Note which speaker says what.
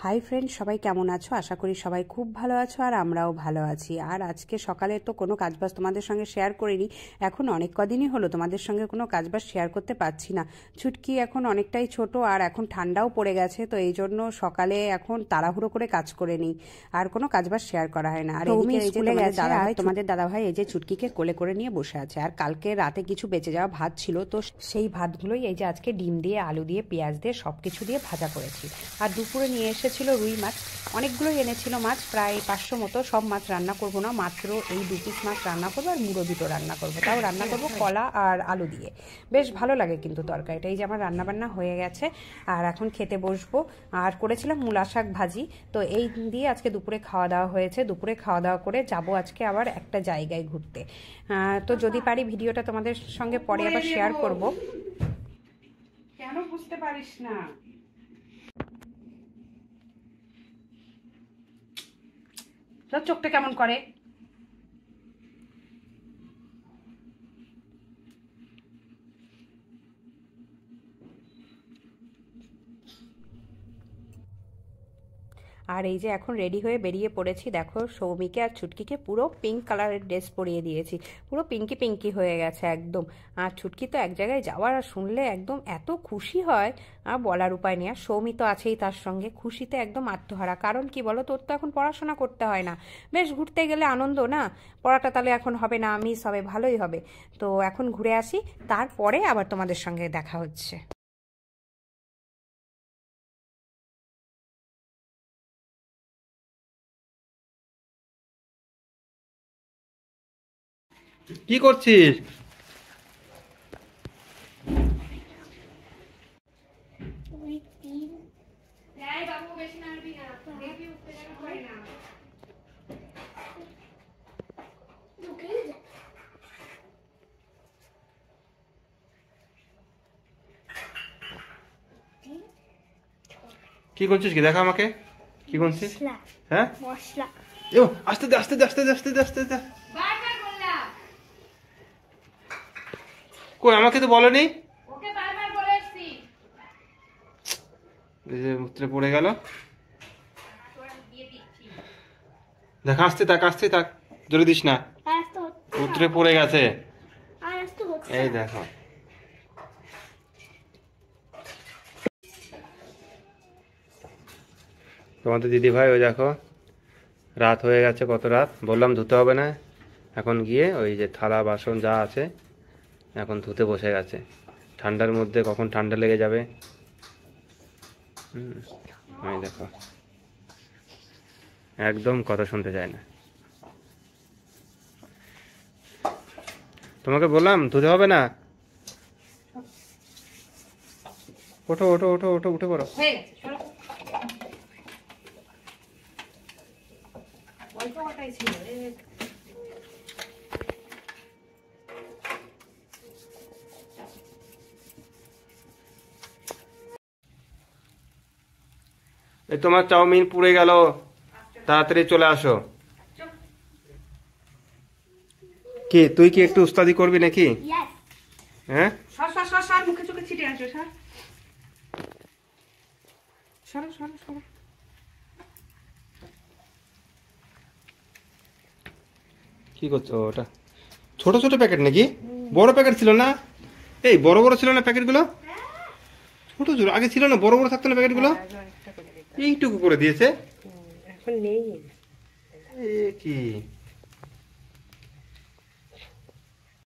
Speaker 1: Hi friend, সবাই কেমন আছো? আশা করি সবাই খুব ভালো আছো আর আমরাও ভালো আছি। আর আজকে সকালে তো কোনো কাজবাজ তোমাদের সঙ্গে শেয়ার করিনি। এখন অনেক কদিনই হলো তোমাদের সঙ্গে কোনো কাজবাজ শেয়ার করতে পারছি না। ছুটকি এখন অনেকটাই ছোট আর এখন ঠান্ডাও পড়ে গেছে, তো এই জন্য সকালে এখন তাড়াহুড়ো করে কাজ করে নিই, আর কোনো কাজবাজ শেয়ার করা হয় না। আর এদিকে স্কুলে গেছে আর তোমাদের দাদাভাই এই যে ছুটকিকে কোলে করে নিয়ে বসে আছে। আর কালকে রাতে কিছু বেঁচে যাওয়া ভাত ছিল, তো সেই ভাতগুলোই এই যে আজকে ডিম দিয়ে, আলু দিয়ে, পেঁয়াজ দিয়ে সব কিছু দিয়ে ভাজা করেছি। আর দুপুরে নিয়ে ছিল রুই মাছ, অনেকগুলোই এনেছিল মাছ, প্রায় 500 মতো। সব মাছ রান্না করব না, মাত্র এই 2 পিস মাছ রান্না করবো আর মুড়ো দুটো রান্না করবো, তাও রান্না করবো কলা আর আলু দিয়ে। বেশ ভালো লাগে কিন্তু তরকারিটা। এই যে আমার রান্নাবান্না হয়ে গেছে আর এখন খেতে বসবো। আর করেছিলাম মূলা শাক ভাজি, তো এই দিয়ে আজকে দুপুরে খাওয়া দাওয়া হয়েছে। দুপুরে খাওয়া দাওয়া করে যাব আজকে আবার একটা জায়গায় ঘুরতে। তো যদি পারি ভিডিওটা তোমাদের সঙ্গে পরে আবার শেয়ার করব। কেন বুঝতে পারিস না? চোখটা কেমন করে? আর এই যে এখন রেডি হয়ে বেরিয়ে পড়েছি। দেখো, সৌমিকে আর ছুটকিকে পুরো পিঙ্ক কালারের ড্রেস পরিয়ে দিয়েছি, পুরো পিঙ্কি পিঙ্কি হয়ে গেছে একদম। আর ছুটকি তো এক জায়গায় যাওয়ার আর শুনলে একদম এত খুশি হয়, আর বলার উপায় নেই। আর সৌমি তো আছেই তার সঙ্গে, খুশিতে একদম আত্মহারা। কারণ কি বলো, তোর তো এখন পড়াশোনা করতে হয় না, বেশ ঘুরতে গেলে আনন্দ না? পড়াটা তাহলে এখন হবে না, মিস হবে, ভালোই হবে। তো এখন ঘুরে আসি, তারপরে আবার তোমাদের সঙ্গে দেখা হচ্ছে।
Speaker 2: কি করছিস? কি করছিস? কি দেখা আমাকে, কি করছিস? হ্যাঁ, মশলা। আস্তে দে, আস্তে দে, আস্তে দে, আস্তে দে, আস্তে দে। কই, আমাকে তো বলেনি। ওকে বারবার বলেছি। এই যে উত্তরে পড়ে গেল। দেখা, আস্তে থাক, আস্তে থাক, জোরে দিস না। উত্তরে পড়ে গেছে। এই দেখো, তোমাদের দিদি ভাই ওই দেখো, রাত হয়ে গেছে, কত রাত, বললাম ধুতে হবে না। এখন গিয়ে ওই যে থালা বাসন যা আছে এখন ধুতে বসে গেছে। ঠান্ডার মধ্যে কখন ঠান্ডা লেগে যাবে। এই দেখো, একদম কথা শুনতে চায় না। তোমাকে বললাম ধুতে হবে না। ওঠো ওঠো ওঠো ওঠো, উঠে পড়ো। এই তোমার চাউমিন পুড়ে গেল, তাড়াতাড়ি চলে আসো। কি তুই কি একটু উস্তাদি করবি নাকি? হ্যাঁ,
Speaker 1: মুখে চোখে ছিটে আসো, সরো সরো সরো।
Speaker 2: কি করছো? ওটা ছোট ছোট প্যাকেট নাকি? বড় প্যাকেট ছিল না? এই বড় বড় ছিল না প্যাকেটগুলো? ছোট ছোট আগে ছিল না, বড় বড় থাকতো না প্যাকেটগুলো? এইটুকু করে দিয়েছে।
Speaker 1: এখন নেই।
Speaker 2: এ কি